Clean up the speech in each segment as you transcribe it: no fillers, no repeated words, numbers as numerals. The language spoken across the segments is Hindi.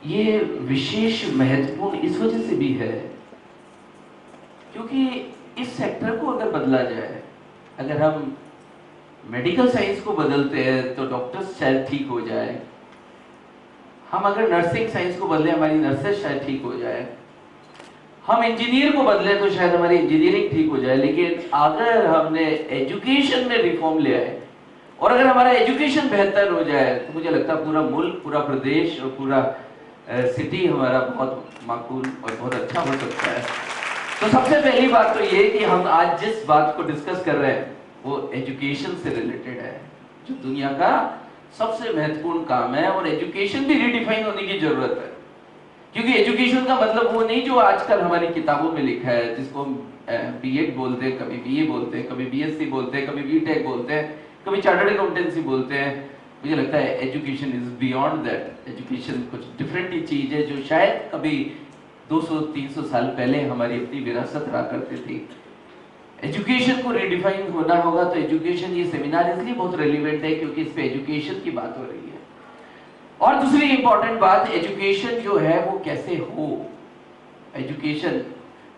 ये विशेष महत्वपूर्ण इस वजह से भी है क्योंकि इस सेक्टर को अगर बदला जाए, अगर हम मेडिकल साइंस को बदलते हैं तो डॉक्टर्स शायद ठीक हो जाए, हम अगर नर्सिंग साइंस को बदले हमारी नर्सेस शायद ठीक हो जाए, हम इंजीनियर को बदले तो शायद हमारी इंजीनियरिंग ठीक हो जाए। लेकिन अगर हमने एजुकेशन में रिफॉर्म ले आए और अगर हमारा एजुकेशन बेहतर हो जाए तो मुझे लगता है पूरा मुल्क, पूरा प्रदेश और पूरा सिटी हमारा बहुत माकूल और बहुत अच्छा हो सकता है। तो सबसे पहली बात तो ये कि हम आज जिस बात को डिस्कस कर रहे हैं वो एजुकेशन से रिलेटेड है, जो दुनिया का सबसे महत्वपूर्ण काम है, और एजुकेशन भी रिडिफाइन होने की जरूरत है। क्योंकि एजुकेशन का मतलब वो नहीं जो आजकल हमारी किताबों में लिखा है, जिसको हम बीएड बोलते हैं, कभी बीए बोलते हैं, कभी बीएससी बोलते हैं, कभी बीटेक बोलते हैं, कभी चार्टर्ड अकाउंटेंसी बोलते हैं। मुझे लगता है education is beyond that. Education कुछ डिफरेंट ही चीज है जो शायद कभी 200-300 साल पहले हमारी अपनी विरासत रहा करती थी। एजुकेशन को रिडिफाइन होना होगा तो एजुकेशन, ये सेमिनार इसलिए बहुत रेलिवेंट है क्योंकि इस पे एजुकेशन की बात हो रही है। और दूसरी इंपॉर्टेंट बात, एजुकेशन जो है वो कैसे हो, एजुकेशन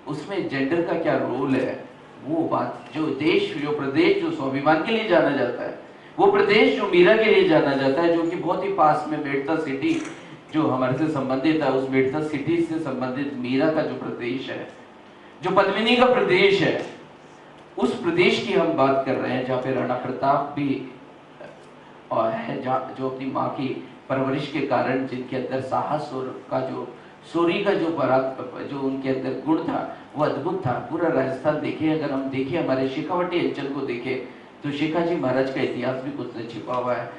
उसमें जेंडर का क्या रोल है, वो बात। जो देश, जो प्रदेश जो स्वाभिमान के लिए जाना जाता है, वो प्रदेश जो मीरा के लिए जाना जाता है, जो कि बहुत ही पास में मेड़ता सिटी जो हमारे से संबंधित है, उस मेड़ता सिटी से संबंधित मीरा का जो प्रदेश है, जो पद्मिनी का प्रदेश है, उस प्रदेश की हम बात कर रहे हैं जहाँ पे राणा प्रताप भी और है, जो अपनी माँ की परवरिश के कारण, जिनके अंदर साहस और का जो सूरी का जो जो उनके अंदर गुण था वो अद्भुत था। पूरा राजस्थान देखे, अगर हम देखें हमारे शेखावटी अंचल को देखें तो शेखाजी महाराज का इतिहास भी कुछ न छिपा हुआ है।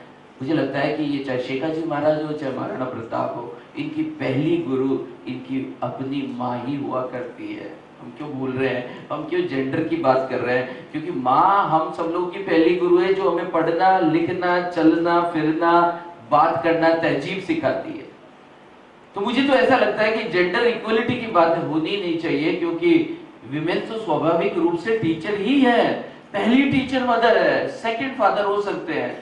मुझे लगता है कि ये चाहे शेखाजी महाराज हो चाहे महाराणा प्रताप हो, इनकी पहली गुरु इनकी अपनी माँ ही हुआ करती है। हम क्यों भूल रहे हैं, हम क्यों जेंडर की बात कर रहे हैं? क्योंकि माँ हम सब लोगों की पहली गुरु है जो हमें पढ़ना, लिखना, चलना फिरना, बात करना, तहजीब सिखाती है। तो मुझे तो ऐसा लगता है कि जेंडर इक्वलिटी की बात होनी नहीं चाहिए, क्योंकि विमेन तो स्वाभाविक रूप से टीचर ही है। पहली टीचर मदर है, सेकंड फादर हो सकते हैं,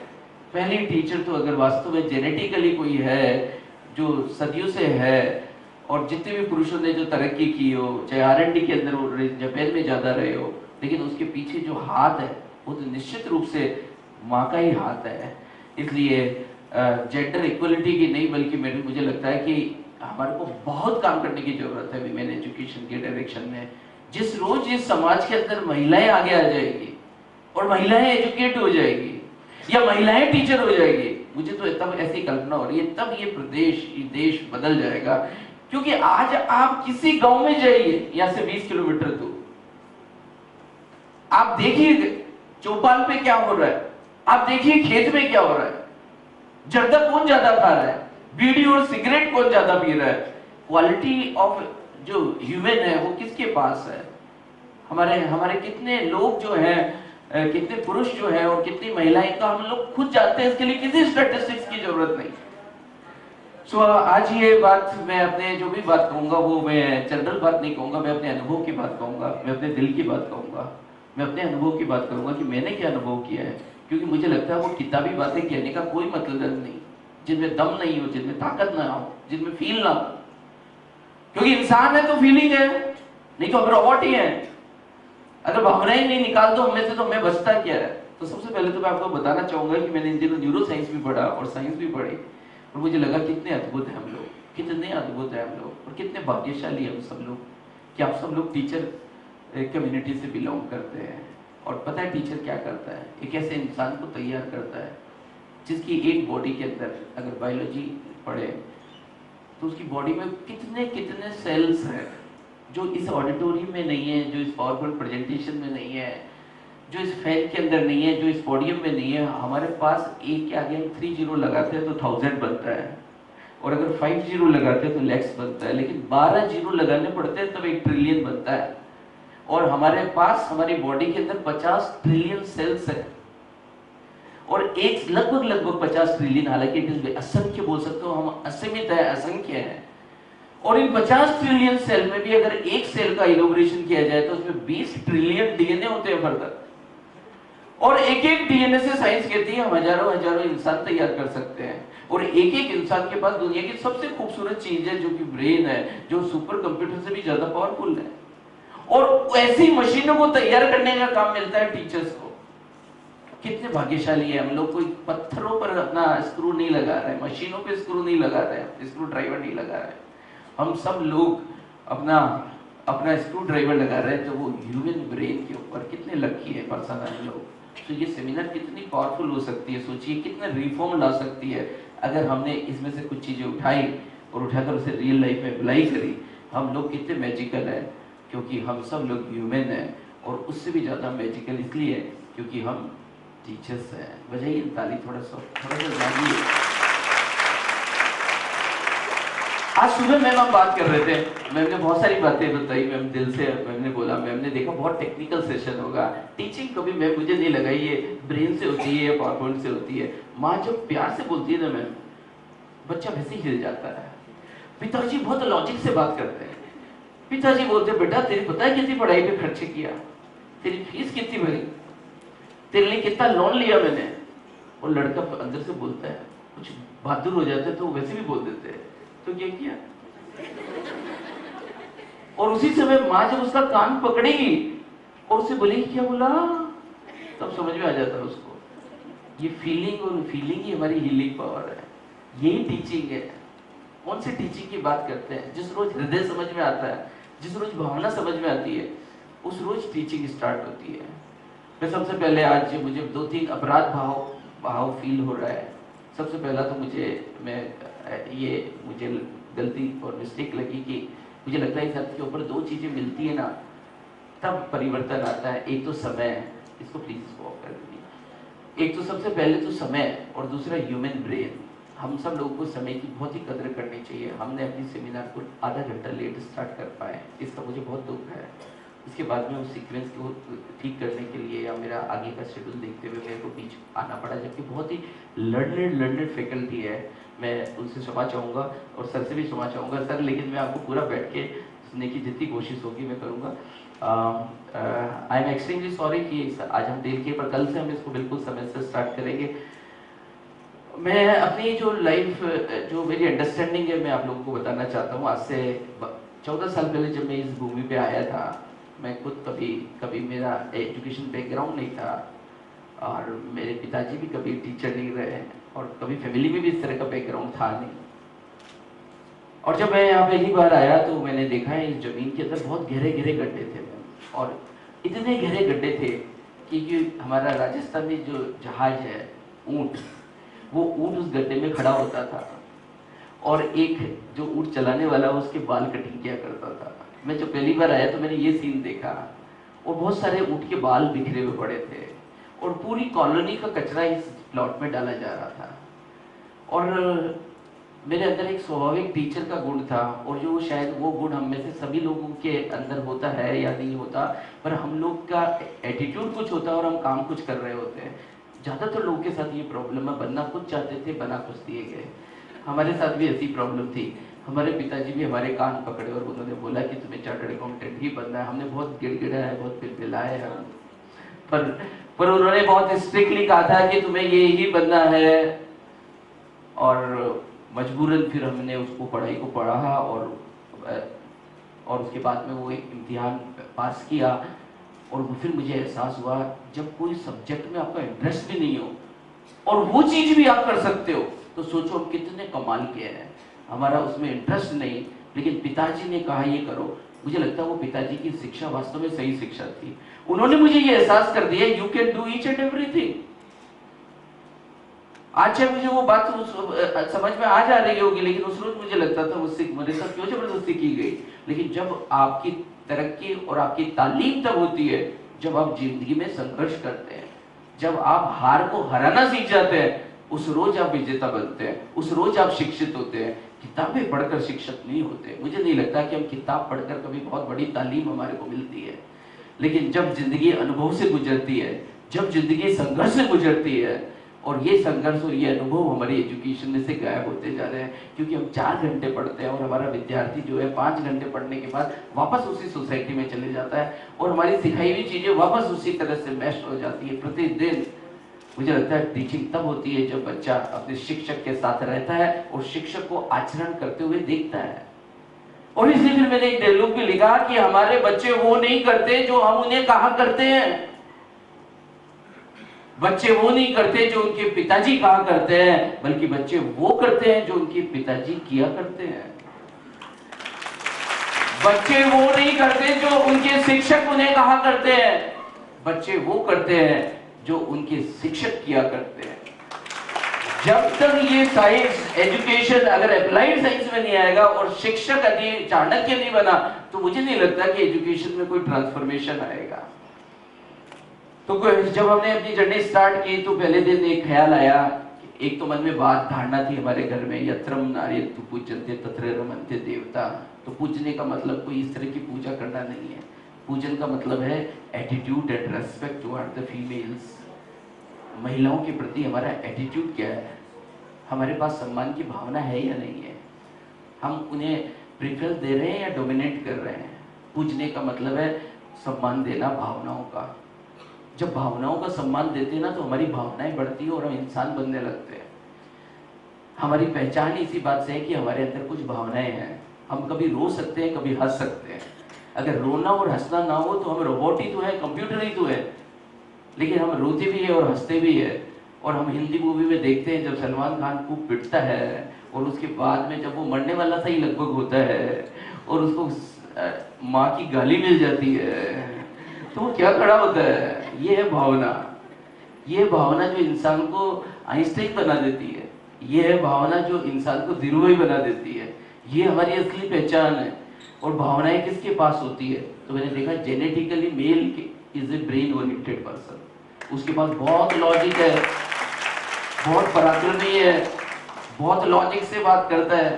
पहली टीचर तो अगर वास्तव में जेनेटिकली कोई है जो सदियों से है, और जितने भी पुरुषों ने जो तरक्की की हो, चाहे आरएनडी के अंदर वो जापान में ज्यादा रहे हो, लेकिन उसके पीछे जो हाथ है वो तो निश्चित रूप से माँ का ही हाथ है। इसलिए जेंडर इक्वलिटी की नहीं, बल्कि मुझे लगता है कि हमारे को बहुत काम करने की जरूरत है विमेन एजुकेशन के डायरेक्शन में। जिस रोज इस समाज के अंदर महिलाएं आगे आ जाएगी और महिलाएं एजुकेट हो जाएगी या महिलाएं टीचर हो जाएगी, मुझे तो तब ऐसी कल्पना हो रही है, तब ये प्रदेश, ये देश बदल जाएगा। क्योंकि आज आप किसी गांव में जाइए, यहां से 20 किलोमीटर दूर, आप देखिए चौपाल पे क्या हो रहा है, आप देखिए खेत में क्या हो रहा है, जर्दा कौन ज्यादा खा रहा है, बीड़ी और सिगरेट कौन ज्यादा पी रहा है, क्वालिटी ऑफ जो ह्यूमन है वो किसके पास है। हमारे कितने लोग जो हैं, कितने पुरुष जो हैं और कितनी महिलाएं, का हम लोग खुद जानते हैं, इसके लिए किसी स्टैटिस्टिक्स की जरूरत नहीं। सो आज ये बात मैं अपने जो भी बात कहूंगा वो मैं जनरल बात नहीं कहूंगा, मैं अपने अनुभव की बात कहूंगा, मैं अपने दिल की बात कहूंगा, मैं अपने अनुभव की बात करूंगा कि मैंने क्या अनुभव किया है। क्योंकि मुझे लगता है वो किताबी बातें कहने का कोई मतलब नहीं जिनमें दम नहीं हो, जिनमें ताकत ना हो, जिनमें फील ना हो। क्योंकि इंसान है तो फीलिंग है, नहीं तो हम रोबोट ही है। अगर भावनाएं नहीं निकाल दो हमें से तो हमें बचता क्या है। तो सबसे पहले तो मैं आपको बताना चाहूंगा कि मैंने इन दिनों न्यूरो साइंस भी पढ़ा और साइंस भी पढ़ी, और मुझे लगा कितने अद्भुत है हम लोग, कितने अद्भुत है हम लोग, और कितने भाग्यशाली हम सब लोग कि आप सब लोग टीचर कम्युनिटी से बिलोंग करते हैं। और पता है टीचर क्या करता है, एक ऐसे इंसान को तैयार करता है जिसकी एक बॉडी के अंदर, अगर बायोलॉजी पढ़े तो उसकी बॉडी में कितने कितने सेल्स हैं जो इस ऑडिटोरियम में नहीं है, जो इस पावरपॉइंट प्रेजेंटेशन में नहीं है, जो इस फैन के अंदर नहीं है, जो इस पोडियम में नहीं है। हमारे पास एक के आगे हम 3 जीरो लगाते हैं तो 1000 बनता है, और अगर 5 जीरो लगाते हैं तो लैक्स बनता है, लेकिन 12 जीरो लगाने पड़ते हैं तब 1 ट्रिलियन बनता है। और हमारे पास हमारी बॉडी के अंदर 50 ट्रिलियन सेल्स है, और एक लगभग 50 ट्रिलियन, हालांकि इट इज असंख्य बोल सकते हो, हम असीमित है, असंख्य है। और इन 50 ट्रिलियन सेल में भी अगर एक सेल का इनोग्रेशन किया जाए तो उसमें 20 ट्रिलियन डीएनए होते हैं फर्दर, और एक एक डीएनए से साइंस कहती है हम हजारों इंसान तैयार कर सकते हैं। और एक एक इंसान के पास दुनिया की सबसे खूबसूरत चीज है जो कि ब्रेन है, जो सुपर कंप्यूटर से भी ज्यादा पावरफुल है। और ऐसी मशीनों को तैयार करने का काम मिलता है टीचर्स को। कितने भाग्यशाली है हम लोग। कोई पत्थरों पर अपना स्क्रू नहीं लगा रहे, मशीनों पे स्क्रू नहीं लगा रहे, स्क्रू ड्राइवर नहीं लगा रहे, हम सब लोग अपना अपना स्क्रू ड्राइवर लगा रहे हैं, तो वो ह्यूमन ब्रेन के ऊपर। कितने लकी है पर्सन है लोग। तो ये सेमिनार कितनी पावरफुल हो सकती है, सोचिए कितना रिफॉर्म ला सकती है अगर हमने इसमें से कुछ चीजें उठाई और उठाकर उसे रियल लाइफ में अप्लाई करी। हम लोग कितने मैजिकल है, क्योंकि हम सब लोग ह्यूमन हैं। और उससे भी ज्यादा मैजिकल इसलिए है क्योंकि हम टीचर्स हैं। बजाइए ताली थोड़ा सा लागिए। आज सुबह मैम हम बात कर रहे थे, मैम ने बहुत सारी बातें बताई। मैम दिल से मैम ने बोला, मैम ने देखा बहुत टेक्निकल सेशन होगा। टीचिंग कभी मैम मुझे नहीं लगा ये ब्रेन से होती है या पावरपॉइंट से होती है। माँ जब प्यार से बोलती है ना मैम, बच्चा वैसे ही हिल जाता है। पिताजी बहुत लॉजिक से बात करते हैं। पिताजी बोलते हैं, बेटा तेरी पता है कितनी पढ़ाई पे खर्च किया, तेरी फीस कितनी भरी, तेरे लिए कितना लोन लिया मैंने। और लड़का अंदर से बोलता है, कुछ बहादुर हो जाते हैं तो वैसे भी बोल देते हैं, तो क्या किया। और उसी समय माँ जब उसका कान पकड़ेगी और उसे बोलेगी क्या बोला, तब समझ में आ जाता है उसको। ये फीलिंग और फीलिंग ही हमारी हीलिंग पावर है। यही टीचिंग है। कौन सी टीचिंग की बात करते हैं? जिस रोज हृदय समझ में आता है, जिस रोज भावना समझ में आती है, उस रोज टीचिंग स्टार्ट होती है। मैं सबसे पहले आज मुझे 2-3 अपराध भाव फील हो रहा है। सबसे पहला तो मुझे गलती और मिस्टेक लगी कि मुझे लगता है इस अर्थ के ऊपर 2 चीजें मिलती है ना, तब परिवर्तन आता है। एक तो समय, इसको प्लीज इसको ऑफ कर दीजिए। एक तो सबसे पहले तो समय, और दूसरा ह्यूमन ब्रेन। हम सब लोगों को समय की बहुत ही कदर करनी चाहिए। हमने अपनी सेमिनार को आधा घंटा लेट स्टार्ट कर पाए, इसका मुझे बहुत दुख है। इसके बाद में उस सीक्वेंस को ठीक करने के लिए या मेरा आगे का शेड्यूल देखते हुए मेरे को बीच आना पड़ा, जबकि बहुत ही लर्नड फैकल्टी है। मैं उनसे क्षमा चाहूँगा और सर से भी क्षमा चाहूँगा। सर, लेकिन मैं आपको पूरा बैठ के सुनने की जितनी कोशिश होगी मैं करूँगा। आई एम एक्सट्रीमली सॉरी कि आज हम देर किए, पर कल से हम इसको बिल्कुल समय से स्टार्ट करेंगे। मैं अपनी जो लाइफ, जो मेरी अंडरस्टैंडिंग है, मैं आप लोगों को बताना चाहता हूँ। आज से 14 साल पहले जब मैं इस भूमि पे आया था, मैं खुद कभी मेरा एजुकेशन बैकग्राउंड नहीं था और मेरे पिताजी भी कभी टीचर नहीं रहे और कभी फैमिली में भी इस तरह का बैकग्राउंड था नहीं। और जब मैं यहाँ पहली बार आया तो मैंने देखा है इस जमीन के अंदर बहुत गहरे गहरे गड्ढे थे, और इतने गहरे गड्ढे थे कि हमारा राजस्थान में जो जहाज है ऊँट, वो ऊँट उस गड्ढे में खड़ा होता था और एक जो ऊँट चलाने वाला उसके बाल कटिंग किया करता था। मैं जब पहली बार आया तो मैंने ये सीन देखा, और बहुत सारे ऊँट के बाल बिखरे हुए पड़े थे और पूरी कॉलोनी का कचरा इस प्लॉट में डाला जा रहा था। और मेरे अंदर एक स्वाभाविक टीचर का गुण था, और जो शायद वो गुण हम में से सभी लोगों के अंदर होता है या नहीं होता, पर हम लोग का एटीट्यूड कुछ होता है और हम काम कुछ कर रहे होते हैं। ज़्यादातर लोगों के साथ ये प्रॉब्लम है, बनना कुछ चाहते थे, बना कुछ दिए गए। हमारे साथ भी ऐसी प्रॉब्लम थी। हमारे पिताजी भी हमारे कान पकड़े और उन्होंने बोला कि तुम्हें चार्टर्ड अकाउंटेंट ही बनना है। हमने बहुत गिड़गिड़ाया है, बहुत पिलपिलाए हैं, पर उन्होंने बहुत स्ट्रिक्टली कहा था कि तुम्हें ये ही बनना है। और मजबूरन फिर हमने उसको पढ़ाई को पढ़ा और उसके बाद में वो एक इम्तिहान पास किया। और फिर मुझे एहसास हुआ, जब कोई सब्जेक्ट में आपका इंटरेस्ट भी नहीं हो और वो चीज भी आप कर सकते हो, तो सोचो हम कितने कमाल के हैं। हमारा उसमें इंटरेस्ट नहीं, लेकिन पिताजी ने कहा ये करो। मुझे लगता है वो पिताजी की शिक्षा वास्तव में सही शिक्षा थी। उन्होंने मुझे ये एहसास कर दिया, you can do each and everything. आज चाहे मुझे वो बात समझ में आ जा रही होगी, लेकिन उस रोज मुझे लगता था मुझसे मेरे साथ क्यों जबरदस्ती की गई। लेकिन जब आपकी तरक्की और आपकी तालीम तब होती है जब आप जिंदगी में संघर्ष करते हैं, जब आप हार को हराना सीख जाते हैं, उस रोज आप विजेता बनते हैं, उस रोज आप शिक्षित होते हैं। किताबें पढ़कर शिक्षित नहीं होते। मुझे नहीं लगता कि हम किताब पढ़कर कभी बहुत बड़ी तालीम हमारे को मिलती है, लेकिन जब जिंदगी अनुभव से गुजरती है, जब जिंदगी संघर्ष से गुजरती है, और ये संघर्ष और ये अनुभव हमारी एजुकेशन में से गायब होते जा रहे हैं। क्योंकि हम 4 घंटे पढ़ते हैं और हमारा विद्यार्थी जो है 5 घंटे पढ़ने के बाद वापस उसी सोसाइटी में चले जाता है और हमारी सिखाई हुई चीजें वापस उसी तरह से मैश हो जाती है। प्रतिदिन मुझे लगता है टीचिंग तब होती है जब बच्चा अपने शिक्षक के साथ रहता है और शिक्षक को आचरण करते हुए देखता है। और इसलिए फिर मैंने एक डायलॉग भी लिखा कि हमारे बच्चे वो नहीं करते जो हम उन्हें कहा करते हैं, बच्चे वो नहीं करते जो उनके पिताजी कहा करते हैं, बल्कि बच्चे वो करते हैं जो उनके पिताजी किया करते हैं। बच्चे वो नहीं करते जो उनके शिक्षक उन्हें कहा करते हैं, बच्चे वो करते हैं जो उनके शिक्षक किया करते हैं। जब तक ये साइंस एजुकेशन अगर अप्लाइड साइंस में नहीं आएगा और शिक्षक यदि चाणक्य नहीं बना, तो मुझे नहीं लगता कि एजुकेशन में कोई ट्रांसफॉर्मेशन आएगा। तो जब हमने अपनी जर्नी स्टार्ट की तो पहले दिन एक ख्याल आया, एक तो मन में बात धारणा थी हमारे घर में, यत्रम नार्यस्तु पूज्यन्ते तत्र रमन्ते देवता। तो पूजने का मतलब कोई इस तरह की पूजा करना नहीं है। पूजन का मतलब है attitude and respect toward the females. महिलाओं के प्रति हमारा एटीट्यूड क्या है, हमारे पास सम्मान की भावना है या नहीं है, हम उन्हें प्रेफरेंस दे रहे हैं या डोमिनेट कर रहे हैं। पूजने का मतलब है सम्मान देना भावनाओं का। जब भावनाओं का सम्मान देते हैं ना तो हमारी भावनाएं बढ़ती हैं और हम इंसान बनने लगते हैं। हमारी पहचान इसी बात से है कि हमारे अंदर कुछ भावनाएं हैं। हम कभी रो सकते हैं, कभी हंस सकते हैं। अगर रोना और हंसना ना हो तो हम रोबोट ही तो है, कंप्यूटर ही तो है। लेकिन हम रोते भी है और हंसते भी है। और हम हिंदी मूवी में देखते हैं जब सलमान खान खूब पिटता है और उसके बाद में जब वो मरने वाला सा ही लगभग होता है और उसको माँ की गाली मिल जाती है तो वो क्या खड़ा होता है। ये है भावना। ये भावना जो इंसान को आइंस्टाइन बना देती है, ये है भावना जो इंसान को धीरूभाई बना देती है। ये हमारी असली पहचान है। और भावनाएं किसके पास होती है, तो मैंने देखा genetically male is a brain oriented person. उसके पास बहुत लॉजिक है, बहुत पराक्रमी है, बहुत लॉजिक से बात करता है।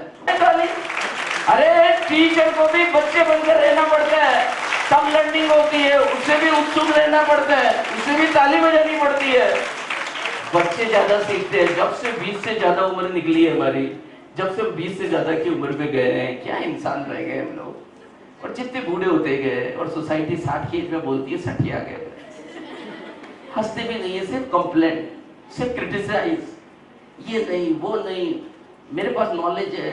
अरे टीचर को भी बच्चे बनकर रहना पड़ता है, तब लर्निंग होती है। उससे भी उत्सुक रहना पड़ता है, उससे भी ताली बजानी पड़ती है। बच्चे ज्यादा सीखते हैं। जब से 20 से ज्यादा उम्र निकली है हमारी, जब से 20 से ज्यादा की उम्र में गए हैं, क्या इंसान रह गए हम लोग। और जितने बूढ़े होते गए और सोसाइटी 60 की एज में बोलती है 60 आ गए। हंसते भी नहीं है, सिर्फ कंप्लेंट, सिर्फ क्रिटिसाइज, ये नहीं वो नहीं, मेरे पास नॉलेज है।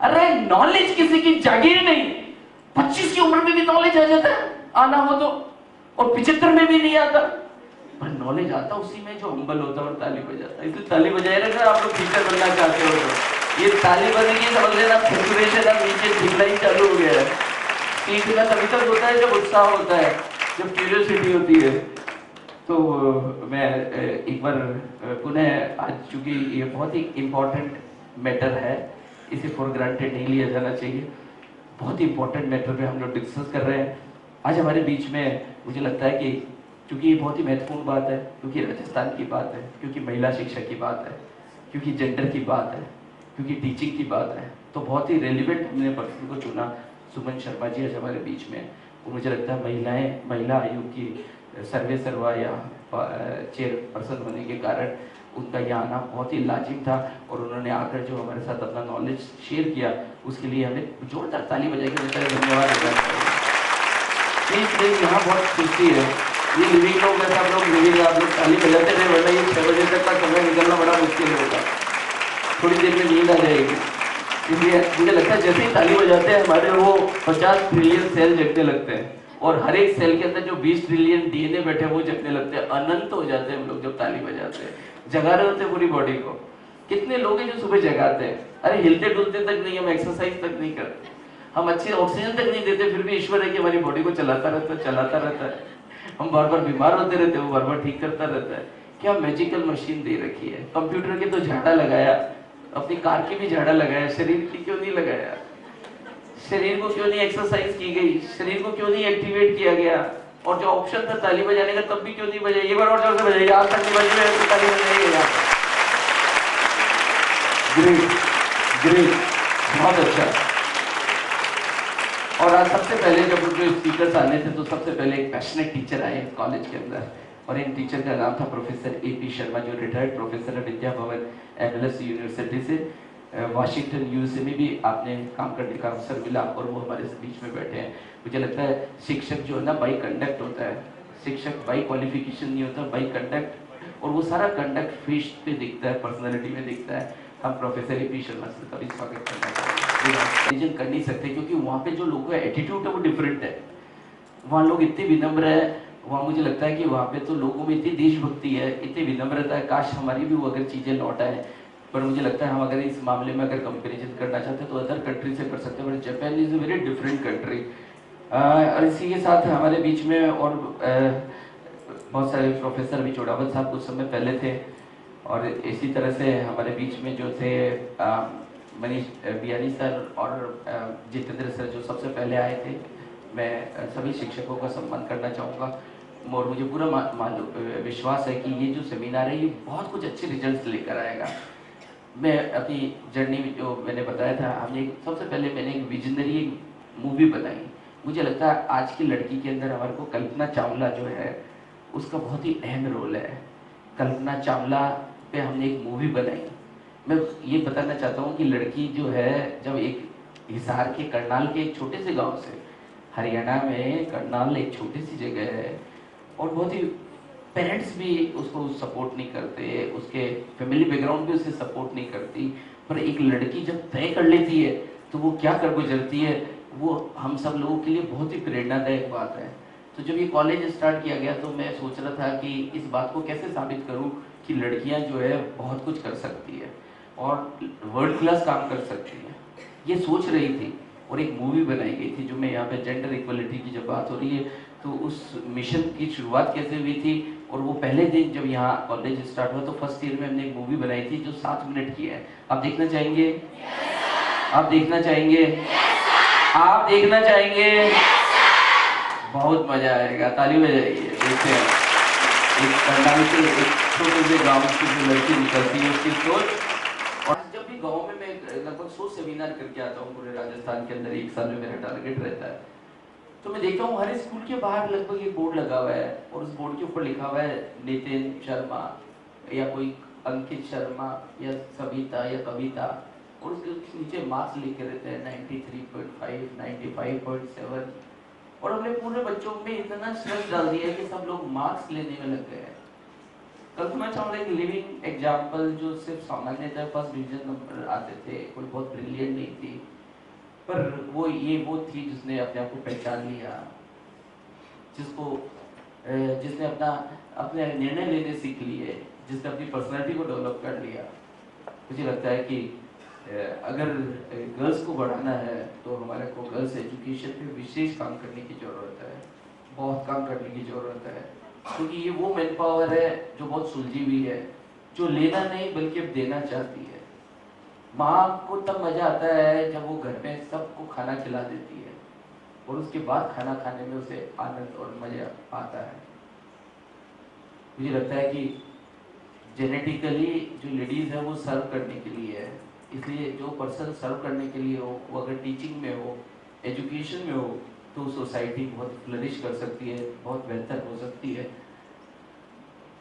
अरे नॉलेज किसी की जागीर नहीं। 25 की उम्र में भी नॉलेज आ जाता है, आना हो तो, और 75 में भी नहीं आता। पर नॉलेज आता उसी में जो हम्बल होता है और ताली बजाता है। इसलिए ताली बजाए रखना। आप लोग टीचर बनना चाहते हो तो ये ताली बजेगी, समझ लेना फ्रस्ट्रेशन अब नीचे डिक्लाइन चालू हो गया है। सीखना तभी तक होता है जब उत्साह होता है, जब क्यूरियोसिटी होती है। तो मैं एक बार पुनः, आज चूंकि ये बहुत ही इम्पोर्टेंट मैटर है, इसे फॉर ग्रांटेड नहीं लिया जाना चाहिए। बहुत ही इम्पोर्टेंट मैटर पे हम लोग डिस्कस कर रहे हैं आज हमारे बीच में। मुझे लगता है कि क्योंकि ये बहुत ही महत्वपूर्ण बात है, क्योंकि राजस्थान की बात है, क्योंकि महिला शिक्षा की बात है, क्योंकि जेंडर की बात है, क्योंकि टीचिंग की बात है, तो बहुत ही रेलिवेंट हमने पर्सन को चुना। सुमन शर्मा जी आज हमारे बीच में। और मुझे लगता है महिला आयोग की सर्वे सर्वा या चेयरपर्सन होने के कारण उनका यहाँ आना बहुत ही लाजिम था। और उन्होंने आकर जो हमारे साथ अपना नॉलेज शेयर किया, उसके लिए हमें जोरदार ताली बजाकर धन्यवाद देना चाहिए। प्लीज यहाँ बहुत खुशी है। ये लिविंग लोग हैं, सब लोग लिविंग, आप लोग ताली बजाते रहे, वरना ये 6 बजे तक का समय निकलना बड़ा मुश्किल होगा। थोड़ी देर में नींद आ जाएगी। इसलिए मुझे लगता है जैसे ही ताली बजाते हैं हमारे वो 50 ट्रिलियन सेल जगने लगते हैं, और हर एक सेल के अंदर जो 20 ट्रिलियन डीएनए बैठे हैं वो जगने लगते हैं। अनंत हो जाते हैं हम लोग जब ताली बजाते हैं, जगा रहे होते हैं पूरी बॉडी को। कितने लोग हैं जो सुबह जगाते हैं, अरे हिलते डुलते तक नहीं, हम एक्सरसाइज तक नहीं करते, हम अच्छे ऑक्सीजन तक नहीं देते, फिर भी ईश्वर है कि हमारी बॉडी को चलाता रहता है। हम बार बार बीमार होते रहते हैं, वो बार बार ठीक करता रहता है। क्या मैजिकल मशीन दे रखी है। कंप्यूटर के तो झाड़ा लगाया, अपनी कार की भी झाड़ा लगाया, शरीर की क्यों नहीं लगाया। शरीर को क्यों नहीं एक्सरसाइज की गई, शरीर को क्यों नहीं एक्टिवेट किया गया। और जो ऑप्शन था ताली बजाने का, तब भी क्यों नहीं बजाई। एक बार और जोर से बजाइए, आज तक नहीं बजी है तो ताली बजाइए। ग्रेट, बहुत अच्छा। और आज सबसे पहले जब जो स्पीकर्स आने थे तो सबसे पहले एक पैशनेट टीचर आए कॉलेज के अंदर, और इन टीचर का नाम था प्रोफेसर AP शर्मा, जो रिटायर्ड प्रोफेसर है विद्या भवन MLS यूनिवर्सिटी से। वाशिंगटन USA में भी आपने काम करने का अवसर मिला, और वो हमारे बीच में बैठे हैं। मुझे लगता है शिक्षक जो है ना बाई कंडक्ट होता है। शिक्षक बाई क्वालिफिकेशन नहीं होता, बाई कंडक्ट और वो सारा कंडक्ट फिश पे दिखता है, पर्सनालिटी में दिखता है। हम professor E P Sharma sir का भी स्वागत करना चाहेंगे। कर नहीं सकते क्योंकि वहाँ पे जो लोगों का एटीट्यूड है वो डिफरेंट है। वहाँ लोग इतने विनम्र है, वहाँ मुझे लगता है कि वहाँ पे तो लोगों में इतनी देशभक्ति है, इतनी विनम्रता है, काश हमारी भी वो अगर चीज़ें लौट आए। पर मुझे लगता है हम अगर इस मामले में अगर कंपेरिजन करना चाहते हैं तो अदर कंट्री से कर सकते हैं, but Japan is a very different country. और इसी के साथ हमारे बीच में और बहुत सारे प्रोफेसर भी, चौड़ावत साहब कुछ समय पहले थे, और इसी तरह से हमारे बीच में जो थे मनीष बिहारी सर और जितेंद्र सर जो सबसे पहले आए थे। मैं सभी शिक्षकों का सम्मान करना चाहूँगा और मुझे पूरा विश्वास है कि ये जो सेमिनार है ये बहुत कुछ अच्छे रिजल्ट्स लेकर आएगा। मैं अपनी जर्नी जो मैंने बताया था, हमने सबसे पहले मैंने एक विजनरी मूवी बनाई। मुझे लगता है आज की लड़की के अंदर हमारे को कल्पना चावला जो है उसका बहुत ही अहम रोल है। कल्पना चावला पे हमने एक मूवी बनाई। मैं ये बताना चाहता हूँ कि लड़की जो है जब एक हिसार के करनाल के एक छोटे से गांव से, हरियाणा में करनाल एक छोटी सी जगह है और बहुत ही पेरेंट्स भी उसको सपोर्ट नहीं करते, उसके फैमिली बैकग्राउंड भी उसे सपोर्ट नहीं करती, पर एक लड़की जब तय कर लेती है तो वो क्या कर गुजरती है, वो हम सब लोगों के लिए बहुत ही प्रेरणादायक बात है। तो जब ये कॉलेज स्टार्ट किया गया तो मैं सोच रहा था कि इस बात को कैसे साबित करूं कि लड़कियां जो है बहुत कुछ कर सकती है और वर्ल्ड क्लास काम कर सकती है, ये सोच रही थी। और एक मूवी बनाई गई थी जो मैं यहाँ पे जेंडर इक्वलिटी की जब बात हो रही है तो उस मिशन की शुरुआत कैसे हुई थी। और वो पहले दिन जब यहाँ कॉलेज स्टार्ट हुआ तो फर्स्ट ईयर में हमने एक मूवी बनाई थी जो 7 मिनट की है। आप देखना चाहेंगे? आप देखना चाहेंगे? आप देखना चाहेंगे? बहुत मजा आएगा, ताली बजाइए। देखते हैं एक करनाल के एक छोटे से गाँव की जो लड़की निकलती है उसकी सोच। और जब भी गाँव में मैं लगभग 100 सेमिनार करके आता हूँ पूरे राजस्थान के अंदर, एक साल में मेरा टारगेट रहता है, तो मैं देखता हूँ हर स्कूल के बाहर लगभग एक बोर्ड लगा हुआ है और उस बोर्ड के ऊपर लिखा हुआ है नितिन शर्मा या कोई अंकित शर्मा या सविता या कविता, और उसके नीचे मार्क्स लिखे रहते हैं 93.5, 95.7। और हमने पूरे बच्चों में इतना स्ट्रेस डाल दिया है कि सब लोग मार्क्स लेने में लग गए हैं। कल्पना चावला एक लिविंग एग्जाम्पल जो सिर्फ सामान्यतः फर्स्ट डिवीजन नंबर आते थे, कोई बहुत ब्रिलियंट नहीं थी, पर वो थी जिसने अपने आप को पहचान लिया, जिसने अपने निर्णय लेने सीख लिए, जिसने अपनी पर्सनालिटी को डेवलप कर लिया। मुझे लगता है कि अगर गर्ल्स को बढ़ाना है तो हमारे को गर्ल्स एजुकेशन पे विशेष काम करने की ज़रूरत है, बहुत काम करने की ज़रूरत है, क्योंकि ये वो मैन पावर है जो बहुत सुलझी हुई है, जो लेना नहीं बल्कि अब देना चाहती है। माँ को तब मजा आता है जब वो घर में सबको खाना खिला देती है और उसके बाद खाना खाने में उसे आनंद और मजा आता है। मुझे लगता है कि जेनेटिकली जो लेडीज है वो सर्व करने के लिए है, इसलिए जो पर्सन सर्व करने के लिए हो वो अगर टीचिंग में हो, एजुकेशन में हो, तो सोसाइटी बहुत फ्लरिश कर सकती है, बहुत बेहतर हो सकती है।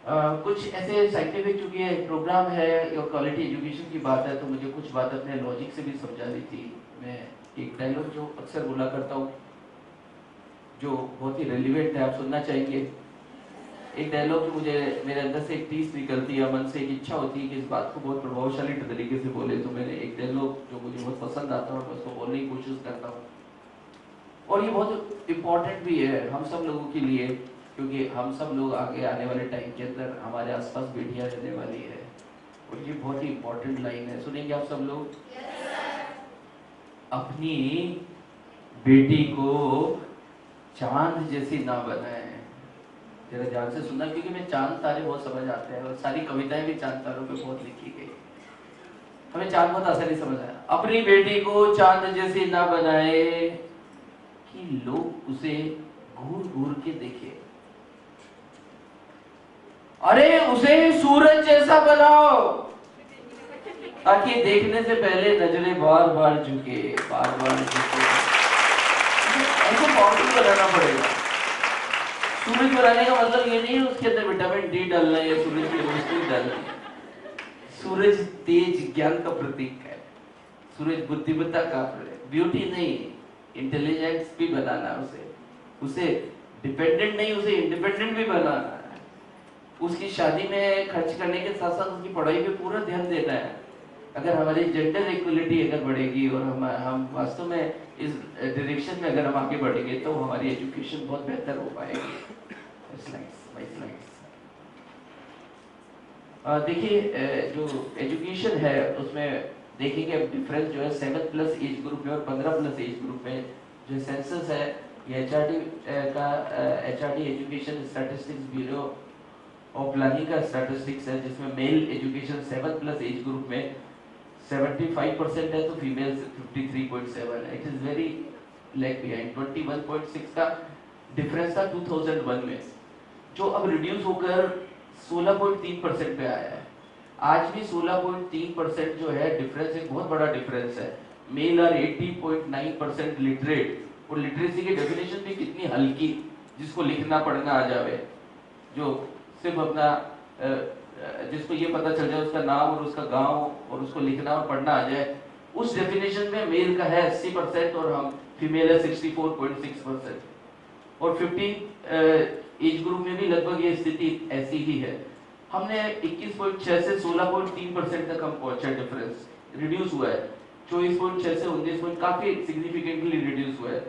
कुछ ऐसे साइंटिफिक, चूंकि प्रोग्राम है और क्वालिटी एजुकेशन की बात है तो मुझे कुछ बात अपने लॉजिक से भी समझानी थी। मैं एक डायलॉग जो अक्सर बोला करता हूँ जो बहुत ही रेलिवेंट है, आप सुनना चाहेंगे? एक डायलॉग जो मुझे मेरे अंदर से एक टीस निकलती है, मन से एक इच्छा होती है कि इस बात को बहुत प्रभावशाली तरीके से बोले, तो मैंने एक डायलॉग जो मुझे बहुत पसंद आता है और मैं उसको बोलने की कोशिश करता हूँ। और ये बहुत इम्पोर्टेंट भी है हम सब लोगों के लिए, क्योंकि हम सब लोग आगे आने वाले टाइम के अंदर हमारे आसपास बेटियां रहने वाली है और ये बहुत ही इम्पोर्टेंट लाइन है। सुनेंगे आप सब लोग? अपनी बेटी को चांद जैसी ना बनाए। जरा ध्यान से सुनना, क्योंकि मैं चांद तारे बहुत समझ आते हैं और सारी कविताएं भी चांद तारों पे बहुत लिखी गई, हमें चांद बहुत आसानी समझ आया। अपनी बेटी को चांद जैसी ना बनाए कि लोग उसे घूर घूर के देखे, अरे उसे सूरज जैसा बनाओ ताकि देखने से पहले नजरें बार बार झुके, बार बार झुके। ऐसे पाउडर बनाना पड़ेगा। सूरज बनाने का मतलब ये नहीं है उसके अंदर विटामिन डी डालना है या सूरज की रोशनी डालना है। सूरज तेज ज्ञान का प्रतीक है, सूरज बुद्धिमत्ता का, ब्यूटी नहीं, इंटेलिजेंस भी बनाना, उसे डिपेंडेंट नहीं, उसे इंडिपेंडेंट भी बनाना है। उसकी शादी में खर्च करने के साथ साथ उसकी पढ़ाई पे पूरा ध्यान देना है। अगर हमारी जेंडर इक्वलिटी अगर बढ़ेगी और हम वास्तव में इस डायरेक्शन में अगर हम आगे बढ़ेंगे तो हमारी एजुकेशन बहुत बेहतर हो पाएगी। देखिए जो एजुकेशन है उसमें देखेंगे अब डिफरेंस जो है 7+ एज ग्रुप में और 15+ एज ग्रुप में जो सेंसस है ये एचआरडी का HRD education statistics bureau of planning का स्टैटिस्टिक्स है जिसमें मेल एजुकेशन 7+ एज ग्रुप में 75% है तो फीमेल 53.7 है। It is very lag behind. 21.6 का डिफरेंस था 2001 में जो अब रिड्यूस होकर 16.3% पे आया है। आज भी 16.3% जो है डिफरेंस एक बहुत बड़ा डिफरेंस है। मेल आर 80.9% लिटरेट और लिटरेसी की डेफिनेशन भी कितनी हल्की, जिसको लिखना पढ़ना आ जावे, जो सिर्फ अपना जिसको ये पता चल जाए उसका नाम और उसका गांव और उसको लिखना और पढ़ना आ जाए, उस डेफिनेशन में मेल का है 80% और हम फीमेल है 64.6% और 15 एज ग्रुप में भी लगभग ये स्थिति ऐसी ही है। हमने 21.6 से 16.3% तक हम पहुंचा, डिफरेंस रिड्यूस हुआ है। 24.6 से 19 काफी सिग्निफिकेंटली रिड्यूस हुआ है,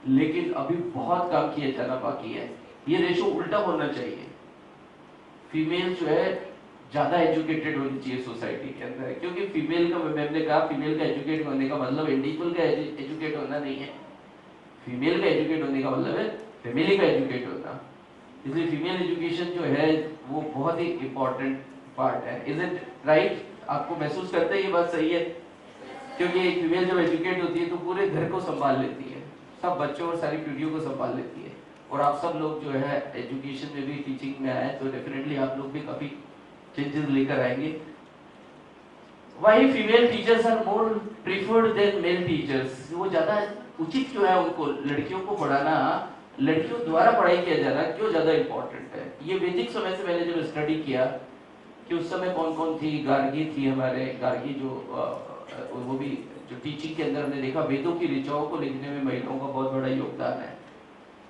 लेकिन अभी बहुत काम किया जाना बाकी है। ये रेशो उल्टा होना चाहिए। फीमेल जो है ज्यादा एजुकेटेड होनी चाहिए सोसाइटी के अंदर, क्योंकि फीमेल का, मैंने कहा फीमेल का एजुकेट होने का मतलब इंडिविजुअल का एजुकेट होना नहीं है। फीमेल का एजुकेट होने का मतलब है फैमिली का एजुकेट होना। इसलिए फीमेल एजुकेशन जो है वो बहुत ही इंपॉर्टेंट पार्ट है। Is it right? आपको महसूस करते हैं ये बात सही है? क्योंकि एक फीमेल जब एजुकेट होती है तो पूरे घर को संभाल लेती है, सब बच्चों और सारी पीढ़ियों को संभाल लेती है। और आप सब लोग जो है एजुकेशन में भी, टीचिंग में आए तो डेफिनेटली आप लोग भी काफी चेंजेस लेकर आएंगे। Why female teachers are more preferred than male teachers? वो ज्यादा उचित क्यों है उनको लड़कियों को पढ़ाना, लड़कियों द्वारा पढ़ाई किया जाना क्यों ज्यादा इंपॉर्टेंट है? ये वैदिक समय से मैंने जब स्टडी किया कि उस समय कौन कौन थी, गार्गी थी, हमारे गार्गी जो वो भी जो टीचिंग के अंदर हमने देखा वेदों की ऋचाओं को लिखने में महिलाओं का बहुत बड़ा योगदान है।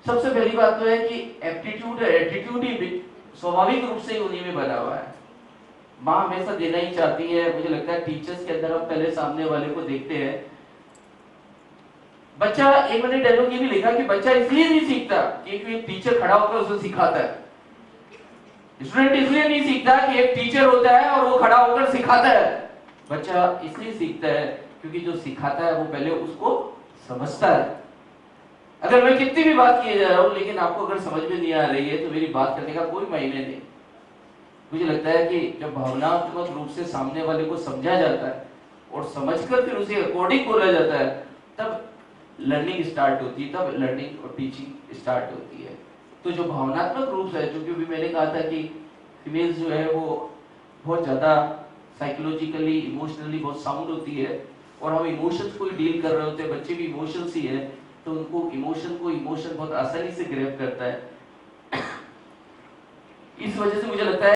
सबसे पहली बात तो है कि एप्टीट्यूड एटीट्यूड ही स्वाभाविक रूप से ही उन्हीं में बना हुआ है। माँ हमेशा देना ही चाहती है। मुझे लगता है टीचर्स के अंदर हम पहले सामने वाले को देखते हैं। बच्चा, एक मैंने डायलॉग ये भी लिखा कि बच्चा इसलिए नहीं सीखता कि एक टीचर खड़ा होकर उसे सिखाता है। स्टूडेंट इसलिए नहीं सीखता कि एक टीचर होता है और वो खड़ा होकर सिखाता है। बच्चा इसलिए सीखता है क्योंकि जो सिखाता है वो पहले उसको समझता है। अगर मैं कितनी भी बात किए जा रहा हूं लेकिन आपको अगर समझ में नहीं आ रही है तो मेरी बात करने का कोई मायने नहीं। मुझे लगता है कि जब भावनात्मक रूप से सामने वाले को समझा जाता है और समझकर फिर उसे अकॉर्डिंग बोला जाता है, तब लर्निंग स्टार्ट होती है, तब लर्निंग और टीचिंग स्टार्ट होती है। तो जो भावनात्मक रूप से, जो कि मैंने कहा था कि फीमेल्स जो है वो बहुत ज्यादा साइकोलॉजिकली, इमोशनली बहुत साउंड होती है और हम इमोशंस को ही डील कर रहे होते हैं। बच्चे भी इमोशंस ही है तो उनको इमोशन बहुत आसानी से ग्रैब करता है। इस वजह से मुझे लगता है